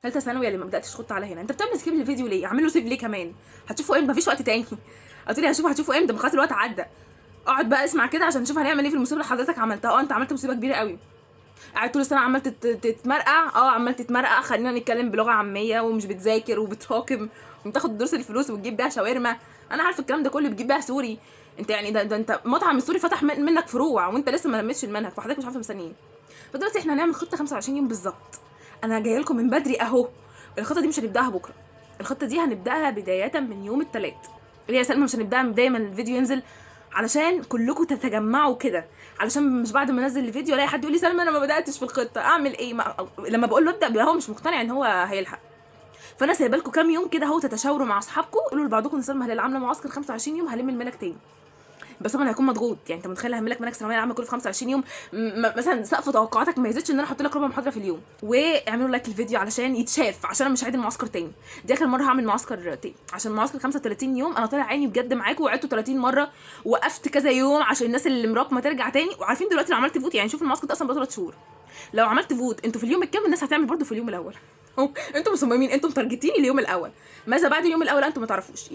ثالثه ثانوي اللي ما بداتش خط على هنا، انت بتعمل سكيب للفيديو ليه؟ اعمل له سيف ليه كمان؟ هتشوفوا امتى؟ مفيش وقت تاني. قلت لي هتشوفوا امتى؟ خلاص الوقت عدى. اقعد بقى اسمع كده عشان نشوف هنعمل ايه في المصيبه اللي حضرتك عملتها. انت عملت مصيبه كبيره قوي، قاعد طول السنه عمال تتمرقع. عمال تتمرقع. خلينا نتكلم بلغه عاميه، ومش بتذاكر وبتراكم وبتاخد دروس الفلوس وبتجيب بيها شاورما. انا عارفه الكلام ده كله، بتجيب بيها سوري. انت يعني ده انت مطعم السوري فتح منك فروع وانت لسه ما لميتش المنهج، وحضرتك مش عارفه مستنيين. فدلوقتي احنا هنعمل خطه 25 يوم بالظبط. انا جايه لكم من بدري اهو. الخطه دي مش هنبداها بكره، الخطه دي هنبداها بدايه من يوم الثلاث. اللي هي سلمى مش هنبداها دايما الفيديو ينزل، علشان كلكم تتجمعوا كده، علشان مش بعد ما انزل الفيديو الاقي حد يقول لي سلمى انا ما بداتش في الخطه، اعمل ايه؟ لما بقول له ابدا بيبقى هو مش مقتنع ان هو هيلحق. فانا سايبه لكم كام يوم كده اهو تتشاوروا مع اصحابكم، قولوا لبعضكم ان سلمى عامله معسكر 25 يوم هلم المنهج تاني. بس طبعا هيكون مضغوط، يعني انت متخيل هعمل لك منهج ثانويه عامه كله في 25 يوم؟ مثلا سقف توقعاتك ما يزيدش ان انا احط لك ربع محاضره في اليوم. واعملوا لايك للفيديو علشان يتشاف، عشان انا مش هعيد المعسكر تاني. دي اخر مره هعمل معسكر تاني، عشان معسكر 35 يوم انا طالع عيني بجد معاكم، وعدته 30 مره، وقفت كذا يوم عشان الناس اللي مراكمه ترجع تاني. وعارفين دلوقتي لو عملت فوت، يعني شوف المعسكر ده اصلا بقى 3 شهور، لو عملت فوت انتوا في اليوم الكام الناس هتعمل برضو في اليوم الاول. انتوا مصممين، انتوا متارجتين اليوم الاول، ماذا بعد اليوم الاول انتوا ما تعرفوش.